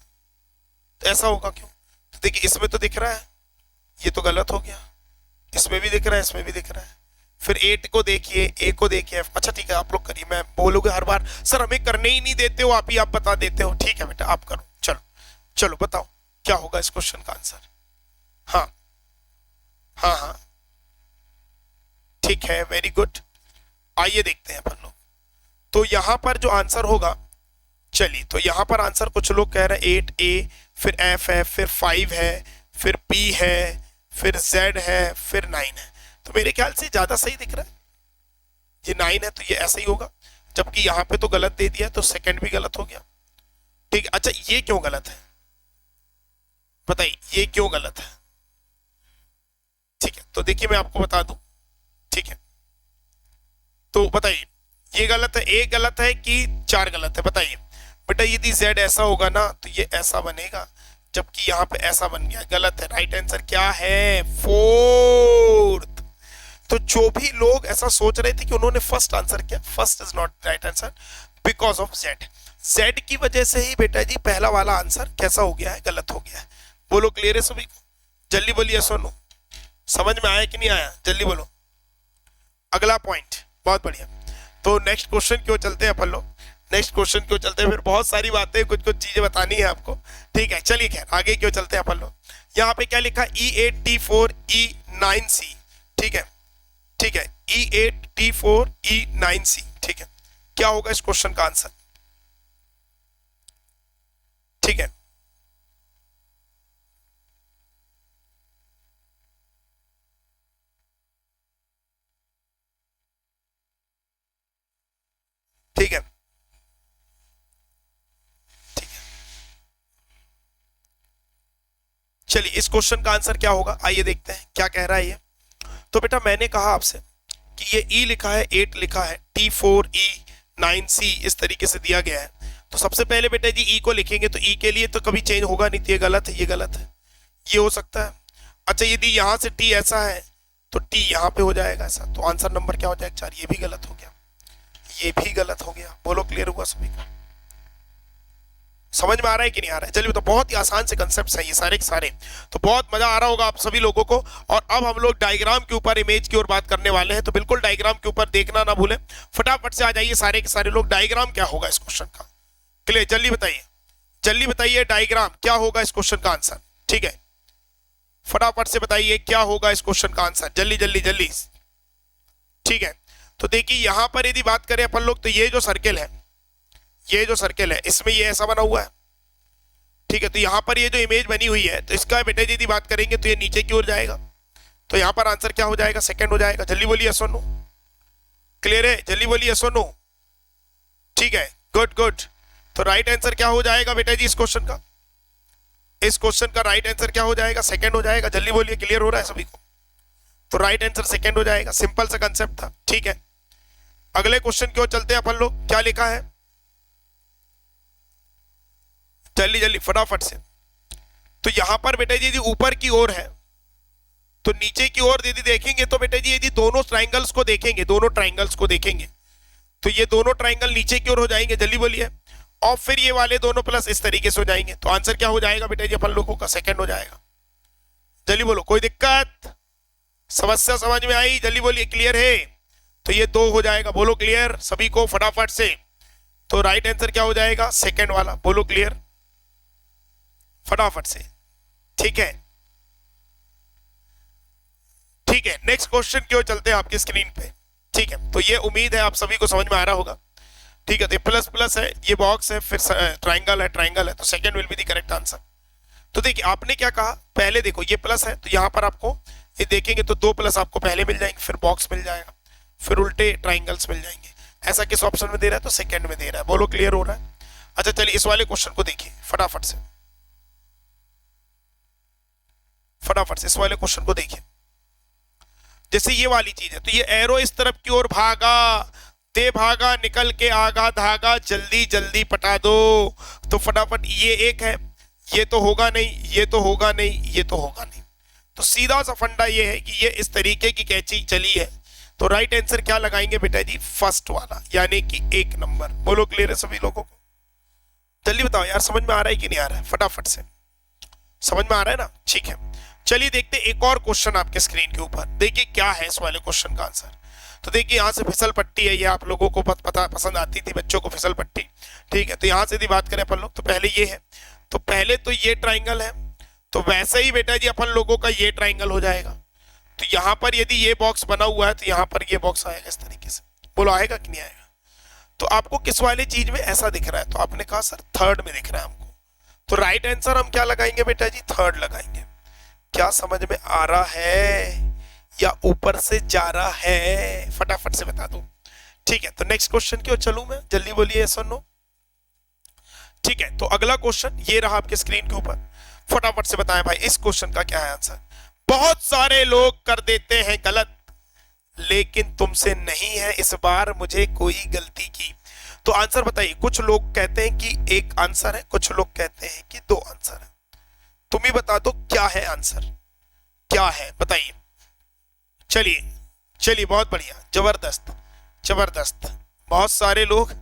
तो ऐसा होगा क्यों? तो देखिए इसमें तो दिख रहा है, ये तो गलत हो गया, इसमें भी दिख रहा है, इसमें भी दिख रहा है। फिर 8 को देखिए, A को देखिए। अच्छा ठीक है, आप लोग करिए, मैं बोलोगे हर बार सर हमें करने ही नहीं देते हो, आप ही आप बता देते हो। ठीक है बेटा आप करो, चलो चलो बताओ क्या होगा इस क्वेश्चन का आंसर। हाँ हाँ हाँ ठीक है, वेरी गुड। आइए देखते हैं अपन लोग। तो यहां पर जो आंसर होगा, चलिए तो यहां पर आंसर कुछ लोग कह रहे हैं 8A, फिर F है, फिर 5 है, फिर P है, फिर Z है, फिर 9 है। तो मेरे ख्याल से ज्यादा सही दिख रहा है, ये 9 है तो ये ऐसा ही होगा, जबकि यहाँ पे तो गलत दे दिया तो सेकंड भी गलत हो गया। ठीक है, अच्छा ये क्यों गलत है बताइए, ये क्यों गलत है? ठीक है तो देखिए मैं आपको बता दूं, ठीक है तो बताइए ये गलत है, एक गलत है कि 4 गलत है? बताइए बेटा यदि Z ऐसा होगा ना तो ये ऐसा बनेगा, जबकि यहाँ पे ऐसा बन गया, गलत है। राइट आंसर क्या है? 4th। तो जो भी लोग ऐसा सोच रहे थे कि उन्होंने फर्स्ट आंसर किया, first is not right answer because of Z की वजह से ही बेटा जी पहला वाला आंसर कैसा हो गया है? गलत हो गया है। बोलो क्लियर है सभी को? जल्दी बोलिए, सुनो समझ में आया कि नहीं आया? जल्दी बोलो। अगला पॉइंट, बहुत बढ़िया। तो नेक्स्ट क्वेश्चन क्यों चलते हैं अपन लोग, नेक्स्ट क्वेश्चन क्यों चलते हैं, फिर बहुत सारी बातें कुछ कुछ चीजें बतानी है आपको। ठीक है चलिए खैर आगे क्यों चलते हैं अपन लोग। यहाँ पे क्या लिखा? E8T4E9C। ठीक है ठीक है, E8T4E9C। ठीक है, क्या होगा इस क्वेश्चन का आंसर? ठीक है ठीक है ठीक है, चलिए इस क्वेश्चन का आंसर क्या होगा, आइए देखते हैं क्या कह रहा है ये। तो बेटा मैंने कहा आपसे कि ये E लिखा है, 8 लिखा है, T4E9C इस तरीके से दिया गया है। तो सबसे पहले बेटा जी E को लिखेंगे, तो E के लिए तो कभी चेंज होगा नहीं, तो ये गलत है, ये गलत है, ये हो सकता है। अच्छा यदि यहाँ से T ऐसा है तो T यहाँ पे हो जाएगा ऐसा, तो आंसर नंबर क्या हो जाएगा? 4। ये भी गलत हो गया, ये भी गलत हो गया। बोलो क्लियर हुआ सभी को? समझ में आ रहा है कि नहीं आ रहा है? चलिए तो बहुत ही आसान से कंसेप्ट है ये सारे के सारे, तो बहुत मजा आ रहा होगा आप सभी लोगों को। और अब हम लोग डायग्राम के ऊपर, इमेज की ओर बात करने वाले हैं, तो बिल्कुल डायग्राम के ऊपर देखना ना भूलें। फटाफट से आ जाइए सारे के सारे लोग, डायग्राम क्या होगा इस क्वेश्चन का? क्लियर? जल्दी बताइए, जल्दी बताइए डायग्राम क्या होगा इस क्वेश्चन का आंसर। ठीक है फटाफट से बताइए क्या होगा इस क्वेश्चन का आंसर, जल्दी जल्दी जल्दी। ठीक है तो देखिए यहां पर यदि बात करें अपन लोग, तो ये जो सर्किल है, ये जो सर्किल है इसमें ये ऐसा बना हुआ है। ठीक है, तो यहां पर ये जो इमेज बनी हुई है, तो इसका बेटे यदि बात करेंगे तो ये नीचे की ओर जाएगा, तो यहां पर आंसर क्या हो जाएगा? सेकंड हो जाएगा। जल्दी बोलिए यस और नो। क्लियर है? जल्दी बोलिए यस और नो। ठीक है गुड गुड। तो राइट आंसर क्या हो जाएगा बेटा जी इस क्वेश्चन का? इस क्वेश्चन का राइट आंसर क्या हो जाएगा? सेकंड हो जाएगा। जल्दी बोलिए, क्लियर हो रहा है सभी को? तो राइट आंसर सेकंड हो जाएगा, सिंपल सा कंसेप्ट था। ठीक है अगले क्वेश्चन की ओर चलते हैं अपन लोग, क्या लिखा है? जल्दी जल्दी फटाफट से। तो यहां पर बेटा जी यदि ऊपर की ओर है, तो नीचे की ओर यदि देखेंगे तो बेटा जी यदि दोनों ट्राइंगल्स को देखेंगे, दोनों ट्राइंगल्स को देखेंगे, तो ये दोनों ट्राइंगल नीचे की ओर हो जाएंगे। जल्दी बोलिए। और फिर ये वाले दोनों प्लस इस तरीके से हो जाएंगे, तो आंसर क्या हो जाएगा बेटा जी अपन लोगों का? सेकंड हो जाएगा। जल्दी बोलो, कोई दिक्कत? समस्या समझ में आई? जल्दी बोलिए, क्लियर है? तो ये 2 हो जाएगा। बोलो क्लियर सभी को फटाफट से। तो राइट आंसर क्या हो जाएगा? सेकंड वाला। बोलो क्लियर फटाफट से। ठीक है ठीक है, नेक्स्ट क्वेश्चन की ओर चलते हैं आपकी स्क्रीन पे। ठीक है, तो ये उम्मीद है आप सभी को समझ में आ रहा होगा। ठीक है, तो प्लस प्लस है, ये बॉक्स है, फिर ट्राइंगल है, ट्राइंगल है, तो second will be the correct answer. तो देखिए आपने क्या कहा, पहले देखो ये प्लस है, तो यहां पर आपको ये देखेंगे तो 2 प्लस आपको पहले मिल जाएंगे, फिर बॉक्स मिल जाएगा, फिर उल्टे ट्राइंगल्स मिल जाएंगे। ऐसा किस ऑप्शन में दे रहा है? तो सेकंड में दे रहा है। बोलो क्लियर हो रहा है? अच्छा चलिए इस वाले क्वेश्चन को देखिए फटाफट से, फटाफट से इस वाले क्वेश्चन को देखिए। जैसे ये वाली चीज है, तो ये एरो इस तरफ की ओर भागा, ते भागा निकल के आगा धागा, जल्दी जल्दी पटा दो। तो फटाफट ये एक है, ये तो होगा नहीं, ये तो होगा नहीं, ये तो होगा नहीं। तो सीधा सा फंडा ये है कि ये इस तरीके की कैची चली है। तो राइट आंसर क्या लगाएंगे बेटा जी? फर्स्ट वाला, यानी कि 1 नंबर। बोलो क्लियर है सभी लोगों को? जल्दी बताओ यार, समझ में आ रहा है कि नहीं आ रहा है? फटाफट से समझ में आ रहा है ना? ठीक है, चलिए देखते एक और क्वेश्चन आपके स्क्रीन के ऊपर। देखिए क्या है इस वाले क्वेश्चन का आंसर। तो देखिए यहाँ से फिसल पट्टी है, ये आप लोगों को पता पसंद आती थी बच्चों को फिसल पट्टी, ठीक है। तो यहाँ से यदि बात करें अपन लोग, तो पहले ये है, तो पहले तो ये ट्राइंगल है, तो वैसे ही बेटा जी अपन लोगों का ये ट्राइंगल हो जाएगा। तो यहाँ पर यदि ये बॉक्स बना हुआ है, तो यहाँ पर ये बॉक्स आएगा इस तरीके से। बोलो आएगा कि नहीं आएगा? तो आपको किस वाली चीज में ऐसा दिख रहा है? तो आपने कहा सर थर्ड में दिख रहा है हमको। तो राइट आंसर हम क्या लगाएंगे बेटा जी? थर्ड लगाएंगे। क्या समझ में आ रहा है या ऊपर से जा रहा है? फटाफट से बता दो। ठीक है, तो नेक्स्ट क्वेश्चन की ओर चलूं मैं, जल्दी बोलिए यस और नो। ठीक है, तो अगला क्वेश्चन ये रहा आपके स्क्रीन के ऊपर, फटाफट से बताएं भाई इस क्वेश्चन का क्या है आंसर। बहुत सारे लोग कर देते हैं गलत, लेकिन तुमसे नहीं है इस बार मुझे कोई गलती की। तो आंसर बताइए। कुछ लोग कहते हैं कि एक आंसर है, कुछ लोग कहते हैं कि 2 आंसर है। तुम ही बता दो क्या है आंसर, क्या है बताइए। चलिए चलिए, बहुत बढ़िया, जबरदस्त जबरदस्त। बहुत सारे लोग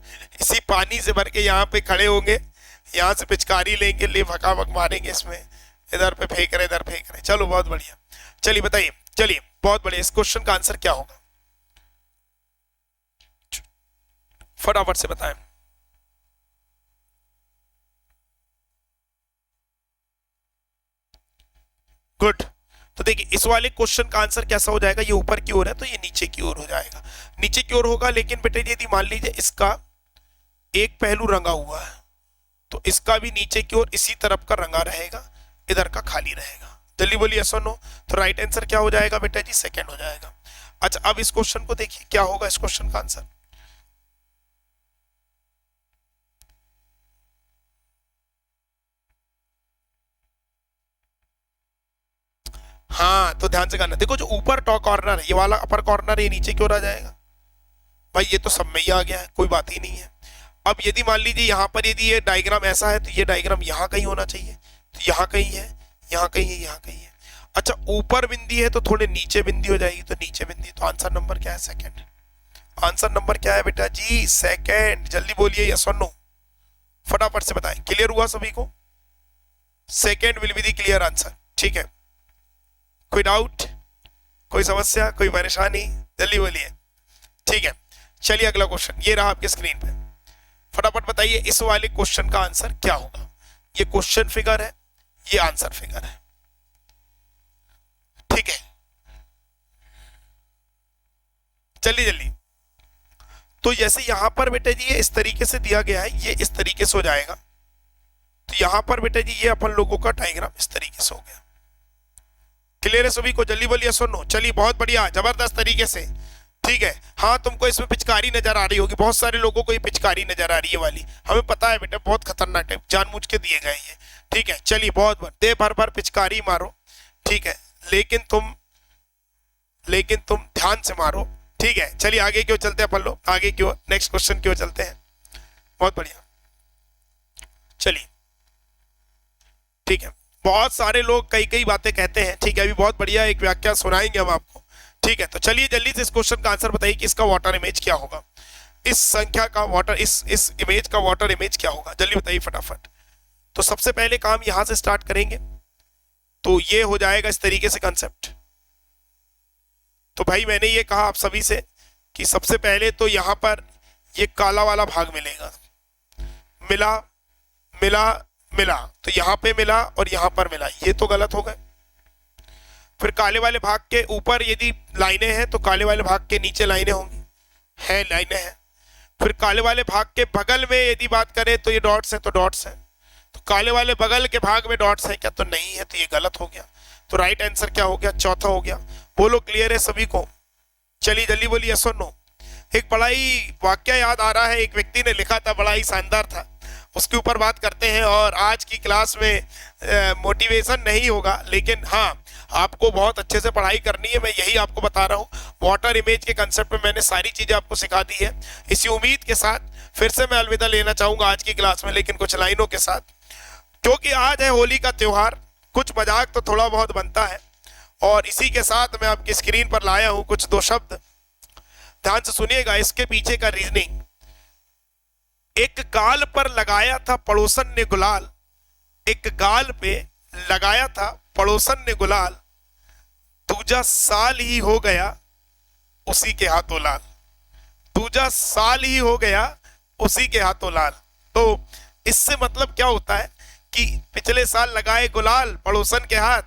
इसी पानी से भर के यहाँ पे खड़े होंगे, यहाँ से पिचकारी लेंगे, ले भकाभक मारेंगे इसमें, इधर पे फेंक रहे, इधर फेंक रहे। चलो बहुत बढ़िया, चलिए बताइए। चलिए बहुत बढ़िया, इस क्वेश्चन का आंसर क्या होगा? फटाफट से बताएं। गुड। तो देखिए इस वाले क्वेश्चन का आंसर कैसा हो जाएगा? ये ऊपर की ओर है तो ये नीचे की ओर हो जाएगा, नीचे की ओर होगा। लेकिन बेटे यदि मान लीजिए इसका एक पहलू रंगा हुआ है, तो इसका भी नीचे की ओर इसी तरफ का रंगा रहेगा, इधर का खाली रहेगा। जल्दी बोलिए यस और नो। तो राइट आंसर क्या हो जाएगा बेटा जी? सेकंड हो जाएगा। अच्छा, अब इस क्वेश्चन को देखिए क्या होगा इस क्वेश्चन का आंसर। हाँ, तो ध्यान से करना। देखो जो ऊपर टॉप कॉर्नर है, ये वाला अपर कॉर्नर, ये नीचे की ओर आ जाएगा। भाई ये तो सब में ही आ गया है, कोई बात ही नहीं है। अब यदि मान लीजिए यहाँ पर यदि ये डायग्राम ऐसा है, तो ये डायग्राम यहाँ कहीं होना चाहिए, तो यहाँ कहीं है, यहाँ कहीं है, यहाँ कहीं है। अच्छा, ऊपर बिंदी है तो थोड़े नीचे बिंदी हो जाएगी, तो नीचे बिंदी। तो आंसर नंबर क्या है? सेकंड। आंसर नंबर क्या है बेटा जी? सेकंड। जल्दी बोलिए यस और नो, फटाफट से बताएं। क्लियर हुआ सभी को? Second will be the clear answer. ठीक है, कोई डाउट, कोई समस्या, कोई परेशानी? जल्दी बोलिए। ठीक है, चलिए अगला क्वेश्चन ये रहा आपके स्क्रीन पे, फटाफट बताइए इस वाले क्वेश्चन का आंसर क्या होगा। ये क्वेश्चन फिगर है, ये आंसर फिगर है, ठीक है। जल्दी जल्दी। तो जैसे यहां पर बेटा जी ये इस तरीके से दिया गया है, ये इस तरीके से हो जाएगा। तो यहां पर बेटा जी ये अपन लोगों का डायग्राम इस तरीके से हो गया। क्लियर है सभी को? जल्दी बोलिए सुनो। चलिए बहुत बढ़िया, जबरदस्त तरीके से। ठीक है, हाँ तुमको इसमें पिचकारी नजर आ रही होगी, बहुत सारे लोगों को ये पिचकारी नजर आ रही है वाली, हमें पता है बेटा, बहुत खतरनाक है, जानबूझ के दिए गए ये। ठीक है, चलिए बहुत बार दे भर भर पिचकारी मारो, ठीक है, लेकिन तुम ध्यान से मारो। ठीक है, चलिए आगे क्यों चलते हैं अपन लोग, आगे क्यों, नेक्स्ट क्वेश्चन क्यों चलते हैं। बहुत बढ़िया, चलिए ठीक है। बहुत सारे लोग कई कई बातें कहते हैं, ठीक है, अभी बहुत बढ़िया एक व्याख्या सुनाएंगे हम आपको। ठीक है, तो चलिए जल्दी से इस क्वेश्चन का आंसर बताइए कि इसका वाटर इमेज क्या होगा, इस संख्या का वाटर, इस इमेज का वाटर इमेज क्या होगा, जल्दी बताइए फटाफट। तो सबसे पहले काम यहां से स्टार्ट करेंगे, तो ये हो जाएगा इस तरीके से कंसेप्ट। तो भाई मैंने ये कहा आप सभी से कि सबसे पहले तो यहां पर ये काला वाला भाग मिलेगा, मिला मिला मिला, तो यहां पे मिला और यहां पर मिला, ये तो गलत हो गए। फिर काले वाले भाग के ऊपर यदि लाइनें हैं तो काले वाले भाग के नीचे लाइनें होंगी, है लाइनें हैं। फिर काले वाले भाग के बगल में यदि बात करें तो ये डॉट्स हैं, तो डॉट्स हैं। तो काले वाले बगल के भाग में डॉट्स हैं क्या, तो नहीं है, तो ये गलत हो गया। तो राइट आंसर क्या हो गया, चौथा हो गया। बोलो क्लियर है सभी को? चलिए जल्दी बोलिए यस और नो। एक बड़ा ही वाक्य याद आ रहा है, एक व्यक्ति ने लिखा था, बड़ा ही शानदार था, उसके ऊपर बात करते हैं। और आज की क्लास में मोटिवेशन नहीं होगा, लेकिन हाँ आपको बहुत अच्छे से पढ़ाई करनी है, मैं यही आपको बता रहा हूँ। वाटर इमेज के कंसेप्ट में मैंने सारी चीजें आपको सिखा दी है। इसी उम्मीद के साथ फिर से मैं अलविदा लेना चाहूंगा आज की क्लास में, लेकिन कुछ लाइनों के साथ, क्योंकि आज है होली का त्योहार। कुछ मजाक तो थोड़ा बहुत बनता है, और इसी के साथ मैं आपकी स्क्रीन पर लाया हूं कुछ दो शब्द, ध्यान से सुनिएगा इसके पीछे का रीजनिंग। एक गाल पर लगाया था पड़ोसन ने गुलाल, एक गाल पे लगाया था पड़ोसन ने गुलाल, दूजा साल ही हो गया उसी के हाथों लाल, दूजा साल ही हो गया उसी के हाथों लाल। तो इससे मतलब क्या होता है कि पिछले साल लगाए गुलाल पड़ोसन के हाथ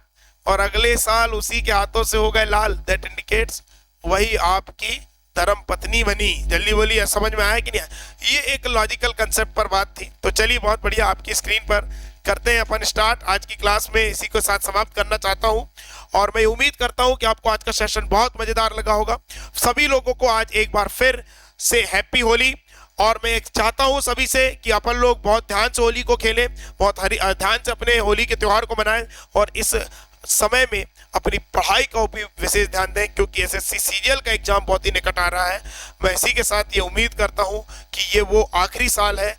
और अगले साल उसी के हाथों से हो गए लाल। दैट इंडिकेट्स वही आपकी धर्म पत्नी बनी। जल्दी बोलिए, समझ में आया कि नहीं? ये एक लॉजिकल कंसेप्ट पर बात थी। तो चलिए बहुत बढ़िया, आपकी स्क्रीन पर करते हैं अपन स्टार्ट आज की क्लास में। इसी को साथ समाप्त करना चाहता हूं, और मैं उम्मीद करता हूं कि आपको आज का सेशन बहुत मजेदार लगा होगा। सभी लोगों को आज एक बार फिर से हैप्पी होली। और मैं चाहता हूं सभी से कि अपन लोग बहुत ध्यान से होली को खेलें, बहुत ध्यान से अपने होली के त्योहार को मनाएं, और इस समय में अपनी पढ़ाई का भी विशेष ध्यान दें, क्योंकि एसएससी सीजीएल का एग्जाम बहुत ही निकट आ रहा है। मैं इसी के साथ ये उम्मीद करता हूं कि ये वो आखिरी साल है,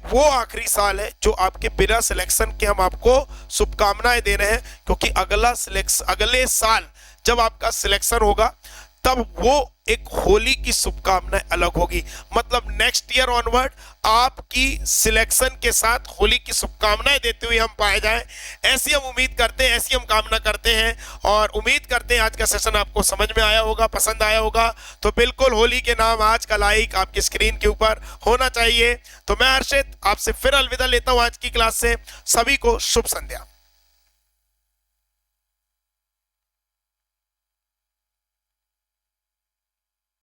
वो आखिरी साल है जो आपके बिना सिलेक्शन के हम आपको शुभकामनाएं दे रहे हैं, क्योंकि अगले साल जब आपका सिलेक्शन होगा तब वो एक होली की शुभकामनाएं अलग होगी। मतलब नेक्स्ट ईयर ऑनवर्ड आपकी सिलेक्शन के साथ होली की शुभकामनाएं देते हुए हम पाए जाएं, ऐसी हम उम्मीद करते हैं, ऐसी हम कामना करते हैं। और उम्मीद करते हैं आज का सेशन आपको समझ में आया होगा, पसंद आया होगा। तो बिल्कुल होली के नाम आज का लाइक आपकी स्क्रीन के ऊपर होना चाहिए। तो मैं हर्षित आपसे फिर अलविदा लेता हूं आज की क्लास से। सभी को शुभ संध्या।